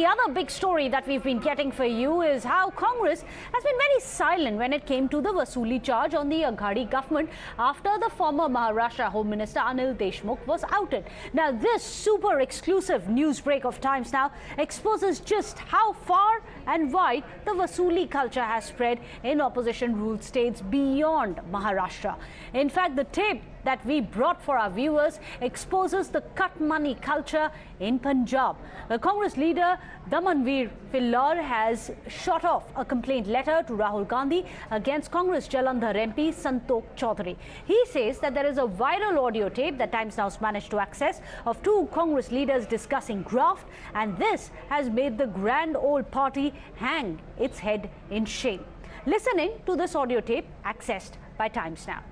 The other big story that we've been getting for you is how Congress has been very silent when it came to the Vasooli charge on the Aghadi government after the former Maharashtra Home Minister Anil Deshmukh was outed. Now, this super exclusive news break of Times Now exposes just how far and wide the Vasooli culture has spread in opposition-ruled states beyond Maharashtra. In fact, the tape that we brought for our viewers exposes the cut money culture in Punjab. The Congress leader Damanveer Philor has shot off a complaint letter to Rahul Gandhi against Congress Jalandhar MP Santokh Chaudhary. He says that there is a viral audio tape that Times Now's managed to access of two Congress leaders discussing graft, and this has made the grand old party hang its head in shame. Listen in to this audio tape accessed by Times Now.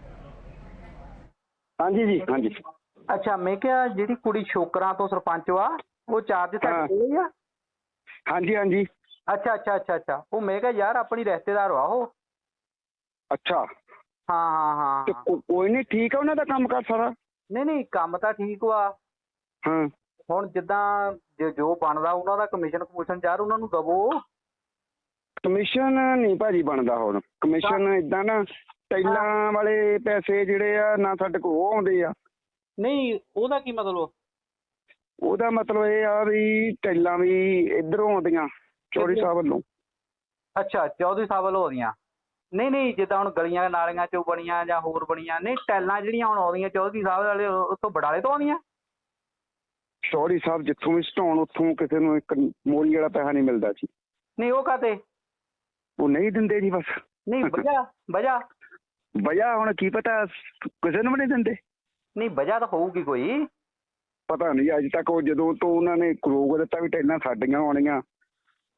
हाँ जी हाँ जी। अच्छा, मैं क्या जी कुड़ी छोकरा तो सरपंच वा वो चार्ज तक है। हाँ जी हाँ जी। अच्छा अच्छा अच्छा अच्छा, वो मैं क्या यार अपनी रिश्तेदार वा हो। अच्छा हाँ हाँ हाँ तो कोई नहीं, ठीक है, उन्होंने काम कर सारा। नहीं नहीं, काम तो ठीक वा। हाँ ਹੁਣ ਜਿੱਦਾਂ ਜੋ ਬਣਦਾ ਉਹਨਾਂ ਦਾ ਕਮਿਸ਼ਨ ਚਾਰ ਉਹਨਾਂ ਨੂੰ ਦਵੋ। ਕਮਿਸ਼ਨ ਨਹੀਂ ਭਾਜੀ ਬਣਦਾ ਹੁਣ। ਕਮਿਸ਼ਨ ਇਦਾਂ ਨਾ ਟੈਲਾਂ ਵਾਲੇ ਪੈਸੇ ਜਿਹੜੇ ਆ ਨਾ ਸਾਡੇ ਕੋਲ ਉਹ ਆਉਂਦੇ ਆ। ਨਹੀਂ, ਉਹਦਾ ਕੀ ਮਤਲਬ? ਉਹਦਾ ਮਤਲਬ ਇਹ ਆ ਵੀ ਟੈਲਾਂ ਵੀ ਇਧਰੋਂ ਆਉਂਦੀਆਂ ਚੌਧਰੀ ਸਾਹਿਬ ਵੱਲੋਂ। ਅੱਛਾ, ਚੌਧਰੀ ਸਾਹਿਬ ਵੱਲੋਂ ਆਉਂਦੀਆਂ। ਨਹੀਂ ਨਹੀਂ, ਜਿੱਦਾਂ ਹੁਣ ਗਲੀਆਂ ਨਾਲੀਆਂ ਚੋਂ ਬਣੀਆਂ ਜਾਂ ਹੋਰ ਬਣੀਆਂ ਨਹੀਂ, ਟੈਲਾਂ ਜਿਹੜੀਆਂ ਹੁਣ ਆਉਂਦੀਆਂ ਚੌਧਰੀ ਸਾਹਿਬ ਵਾਲੇ ਉੱਥੋਂ ਬਡਾਲੇ ਤੋਂ ਆਉਂਦੀਆਂ। ਚੌਧਰੀ ਸਾਹਿਬ ਜਿੱਥੋਂ ਵੀ ਸਟਾਉਣ ਉੱਥੋਂ ਕਿਸੇ ਨੂੰ ਇੱਕ ਮੋਰੀ ਵਾਲਾ ਪੈਸਾ ਨਹੀਂ ਮਿਲਦਾ ਜੀ। ਨਹੀਂ, ਉਹ ਕਾਤੇ? ਉਹ ਨਹੀਂ ਦਿੰਦੇ ਜੀ ਬਸ। ਨਹੀਂ, ਵਜ੍ਹਾ ਹੁਣ ਕੀ ਪਤਾ, ਕਿਸੇ ਨੂੰ ਵੀ ਨਹੀਂ ਦਿੰਦੇ। ਨਹੀਂ, ਵਜ੍ਹਾ ਤਾਂ ਹੋਊਗੀ ਕੋਈ। ਪਤਾ ਨਹੀਂ ਅੱਜ ਤੱਕ ਉਹ ਜਦੋਂ ਤੋਂ ਉਹਨਾਂ ਨੇ ਰੋਕ ਦਿੱਤਾ ਵੀ ਟੈਲਾਂ ਸਾਡੀਆਂ ਆਉਣੀਆਂ।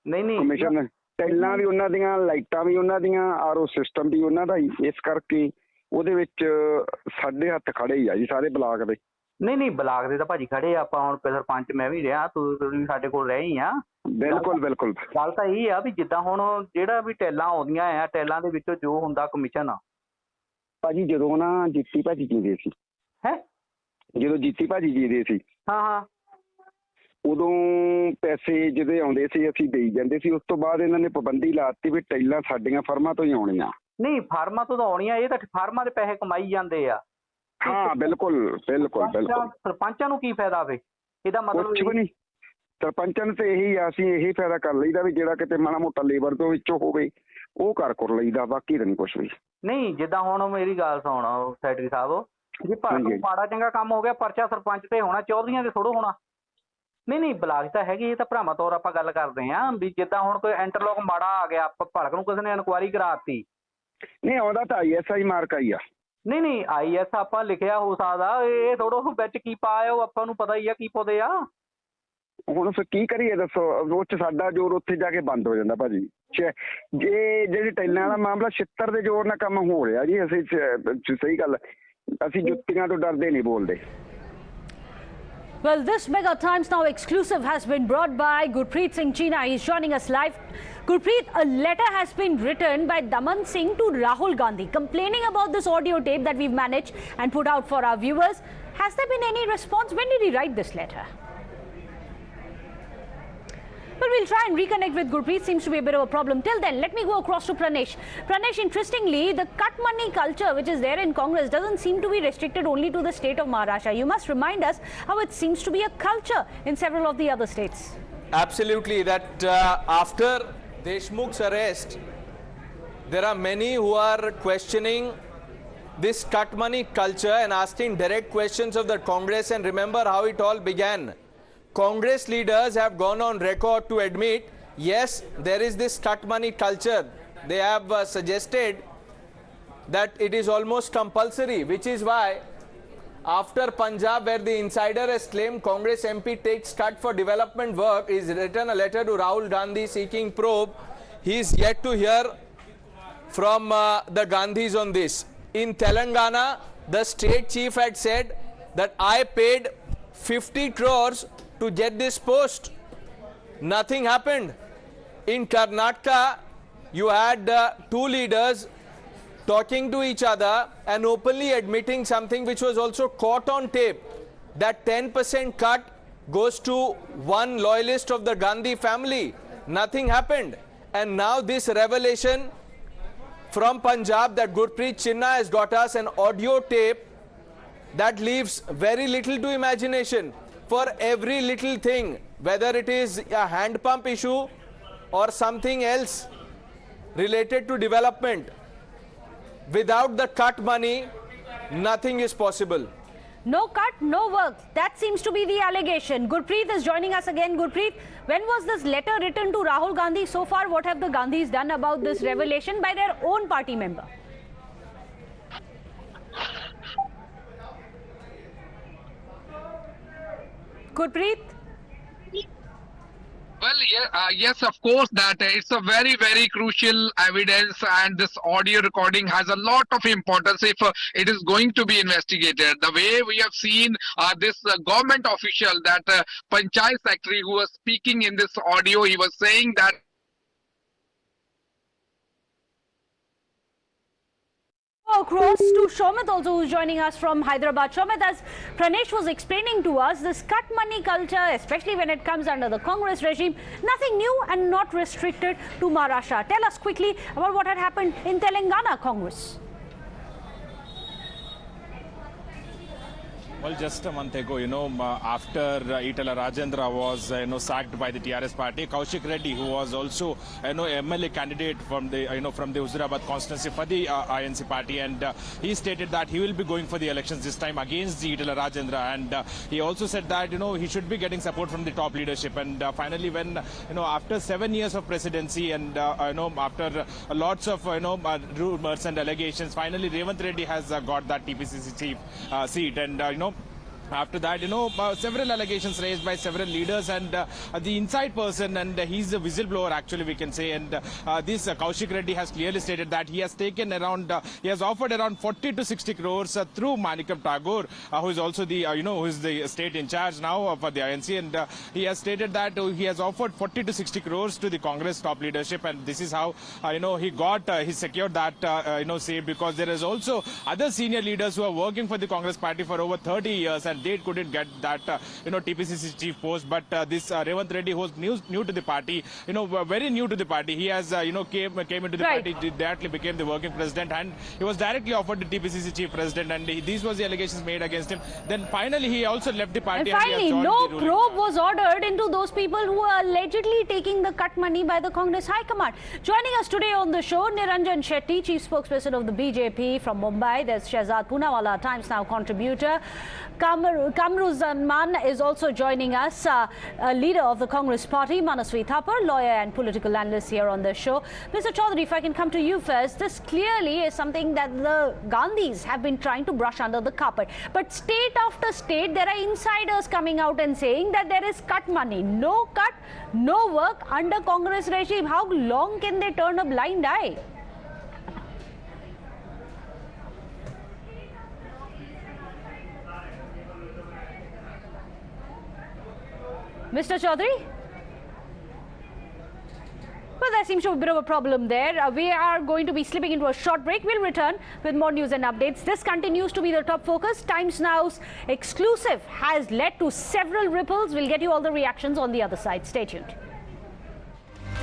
ਨਹੀਂ ਨਹੀਂ, ਕਮਿਸ਼ਨ ਟੈਲਾਂ ਵੀ ਉਹਨਾਂ ਦੀਆਂ, ਲਾਈਟਾਂ ਵੀ ਉਹਨਾਂ ਦੀਆਂ, ਆਰਓ ਸਿਸਟਮ ਵੀ ਉਹਨਾਂ ਦਾ ਹੀ। ਇਸ ਕਰਕੇ ਉਹਦੇ ਵਿੱਚ ਸਾਡੇ ਹੱਥ ਖੜੇ ਹੀ ਆ ਜੀ ਸਾਰੇ ਬਲਾਕ ਦੇ। ਨਹੀਂ ਨਹੀਂ, ਬਲਾਕ ਦੇ ਤਾਂ ਭਾਜੀ ਖੜੇ ਆ। ਆਪਾਂ ਹੁਣ ਸਰਪੰਚ ਮੈਂ ਵੀ ਰਿਹਾ, ਤੂੰ ਸਾਡੇ ਕੋਲ ਰਹੇ ਹੀ ਆ। ਬਿਲਕੁਲ ਬਿਲਕੁਲ। ਗੱਲ ਤਾਂ ਇਹ ਆ ਵੀ ਜਿੱਦਾਂ ਹੁਣ ਜਿਹੜਾ ਵੀ ਟੈਲਾਂ ਆਉਂਦੀਆਂ ਆ, ਟੈਲਾਂ ਦੇ ਵਿੱਚੋਂ ਜੋ ਹੁੰਦਾ ਕਮਿਸ਼ਨ ਆ ਭਾਜੀ ਜਦੋਂ ਨਾ ਜੀਤੀ ਭਾਜੀ ਜੀਂਦੇ ਸੀ। ਹੈ ਜਦੋਂ ਜੀਤੀ ਭਾਜੀ ਜੀਂਦੇ ਸੀ, ਹਾਂ ਹਾਂ, ਉਦੋਂ ਪੈਸੇ ਜਿਹੜੇ ਆਉਂਦੇ ਸੀ ਅਸੀਂ ਦੇਈ ਜਾਂਦੇ ਸੀ। ਉਸ ਤੋਂ ਬਾਅਦ ਇਹਨਾਂ ਨੇ ਪਾਬੰਦੀ ਲਾਤੀ ਵੀ ਟੈਲਾਂ ਸਾਡੀਆਂ ਫਰਮਾਂ ਤੋਂ ਹੀ ਆਉਣੀਆਂ। ਨਹੀਂ, ਫਾਰਮਾਂ ਤੋਂ ਤਾਂ ਆਉਣੀਆਂ, ਇਹ ਤਾਂ ਫਾਰਮਾਂ ਦੇ ਪੈਸੇ ਕਮਾਈ ਜਾਂਦੇ ਆ। ਹਾਂ ਬਿਲਕੁਲ ਬਿਲਕੁਲ ਬਿਲਕੁਲ। ਸਰਪੰਚਾਂ ਨੂੰ ਕੀ ਫਾਇਦਾ ਵੇ ਇਹਦਾ ਮਤਲਬ? ਕੁਛ ਵੀ ਨਹੀਂ, ਸਰਪੰਚਾਂ ਨੂੰ ਤਾਂ ਇਹੀ ਆ, ਅਸੀਂ ਇਹੀ ਫਾਇਦਾ ਕਰ ਲਈਦਾ ਵੀ ਜਿਹੜਾ ਕਿਤੇ ਮਾੜਾ ਮੋਟਾ ਲੇਬਰ ਤੋਂ ਵਿੱਚੋਂ ਹੋਵੇ ਉਹ ਕਰ ਲਈਦਾ, ਬਾਕੀ ਤਾਂ ਨਹੀਂ ਕੁਛ ਵੀ। ਨਹੀਂ, ਜਿੱਦਾਂ ਹੁਣ ਮੇਰੀ ਗੱਲ ਸੁਣ ਸੈਕਟਰੀ ਸਾਹਿਬ, ਜੇ ਮਾੜਾ ਚੰਗਾ ਕੰਮ ਹੋ ਗਿਆ ਪਰਚਾ ਸਰਪੰਚ ਤੇ ਹੋਣਾ, ਚੌਧਰੀਆਂ ਤੇ ਥੋੜ੍ਹਾ ਹੋਣਾ। ਨਹੀਂ ਨਹੀਂ, ਬਲਾਕ ਤਾਂ ਹੈਗੀ, ਇਹ ਤਾਂ ਭਰਾਵਾਂ ਤੌਰ ਆਪਾਂ ਗੱਲ ਕਰਦੇ ਹਾਂ ਵੀ ਜਿੱਦਾਂ ਹੁਣ ਕੋਈ ਇੰਟਰਲੋਕ ਮਾੜਾ ਆ ਗਿਆ, ਭੜਕ ਨੂੰ ਕਿਸੇ ਨੇ ਇਨਕੁਆਇਰੀ ਕਰਾਤੀ। ਨਹੀਂ, ਆਉਂਦਾ ਤਾਂ ISI ਮਾਰਕ ਆਈ ਆ। ਨਹੀਂ ਨਹੀਂ, IS ਆਪਾਂ ਲਿਖਿਆ ਹੋ ਸਕਦਾ, ਇਹ ਥੋੜੋ ਵਿੱਚ ਕੀ ਪਾਇਆ ਉਹ ਆਪਾਂ ਨੂੰ ਪਤਾ ਹੀ ਆ ਕੀ ਪਾਉਂਦੇ ਆ। ਹੁਣ ਫਿਰ ਕੀ ਕਰੀਏ ਦੱਸੋ, ਉਹ 'ਚ ਸਾਡਾ ਜ਼ੋਰ ਉੱਥੇ ਜਾ ਕੇ ਬੰਦ ਹੋ ਜਾਂਦਾ ਭਾਜੀ। ਜੇ ਜਿਹੜੀ ਟੈਲਾਂ ਦਾ ਮਾਮਲਾ ਛਿੱਤਰ ਦੇ ਜ਼ੋਰ ਨਾਲ ਕੰਮ ਹੋ ਰਿਹਾ ਜੀ। ਅਸੀਂ ਸਹੀ ਗੱਲ, ਅਸੀਂ ਜੁੱਤੀਆਂ ਤੋਂ ਡਰਦੇ ਨਹੀਂ ਬੋਲਦੇ। Well, this Mega Times Now exclusive has been brought by Gurpreet Singh Cheena. He's joining us live. Gurpreet, a letter has been written by Daman Singh to Rahul Gandhi complaining about this audio tape that we've managed and put out for our viewers. Has there been any response? When did he write this letter? Well, we'll try and reconnect with Gurpreet. Seems to be a bit of a problem. Till then, let me go across to Pranesh. Pranesh, interestingly, the cut money culture which is there in Congress doesn't seem to be restricted only to the state of Maharashtra. You must remind us how it seems to be a culture in several of the other states. Absolutely. That after Deshmukh's arrest, there are many who are questioning this cut money culture and asking direct questions of the Congress. And remember how it all began. Congress leaders have gone on record to admit, yes, there is this cut money culture. They have suggested that it is almost compulsory, which is why after Punjab, where the insider has claimed Congress MP takes cut for development work, is written a letter to Rahul Gandhi seeking probe. He is yet to hear from the Gandhis on this. In Telangana, the state chief had said that I paid 50 crores to get this post. Nothing happened. In Karnataka, you had two leaders talking to each other and openly admitting something which was also caught on tape, that 10% cut goes to one loyalist of the Gandhi family. Nothing happened. And now this revelation from Punjab that Gurpreet Chinna has got us an audio tape that leaves very little to imagination. For every little thing, whether it is a hand pump issue or something else related to development, without the cut money, nothing is possible. No cut, no work. That seems to be the allegation. Gurpreet is joining us again. Gurpreet, when was this letter written to Rahul Gandhi? So far, what have the Gandhis done about this revelation by their own party member? Gurpreet? Well, yes, of course, that it's a very, very crucial evidence, and this audio recording has a lot of importance if it is going to be investigated. The way we have seen this government official, that Panchayat Secretary who was speaking in this audio, he was saying that Across to Shomit also, who's joining us from Hyderabad. Shomit, as Pranesh was explaining to us, this cut money culture, especially when it comes under the Congress regime, nothing new and not restricted to Maharashtra. Tell us quickly about what had happened in Telangana Congress. Well, just a month ago, after Itala Rajendra was, sacked by the TRS party, Kaushik Reddy, who was also, MLA candidate from the, from the Huzurabad constituency for the INC party, and he stated that he will be going for the elections this time against the Itala Rajendra, and he also said that, he should be getting support from the top leadership, and finally, when, after 7 years of presidency, and after lots of, rumors and allegations, finally Revanth Reddy has got that TPCC chief seat, and after that, several allegations raised by several leaders, and the inside person, and he's a whistleblower, actually, we can say. And this Kaushik Reddy has clearly stated that he has taken around, he has offered around 40 to 60 crores through Manikam Tagore, who is also the, who is the state in charge now for the INC. And he has stated that he has offered 40 to 60 crores to the Congress top leadership. And this is how, he got, he secured that, seat, because there is also other senior leaders who are working for the Congress party for over 30 years. And they couldn't get that, TPCC chief post. But this Revanth Reddy, who was new to the party, very new to the party, he has, came into the party, directly became the working president, and he was directly offered the TPCC chief president, and these was the allegations made against him. Then finally, he also left the party. And finally, no probe was ordered into those people who are allegedly taking the cut money by the Congress High Command. Joining us today on the show, Niranjan Shetty, chief spokesperson of the BJP from Mumbai. There's Shehzad Poonawalla, Times Now contributor. Kamruzzaman is also joining us, a leader of the Congress party. Manasvi Thapar, lawyer and political analyst here on the show. Mr. Chaudhary, if I can come to you first, this clearly is something that the Gandhis have been trying to brush under the carpet. But state after state, there are insiders coming out and saying that there is cut money. No cut, no work under Congress regime. How long can they turn a blind eye? Mr. Chaudhary? Well, there seems to be a bit of a problem there. We are going to be slipping into a short break. We'll return with more news and updates. This continues to be the top focus. Times Now's exclusive has led to several ripples. We'll get you all the reactions on the other side. Stay tuned.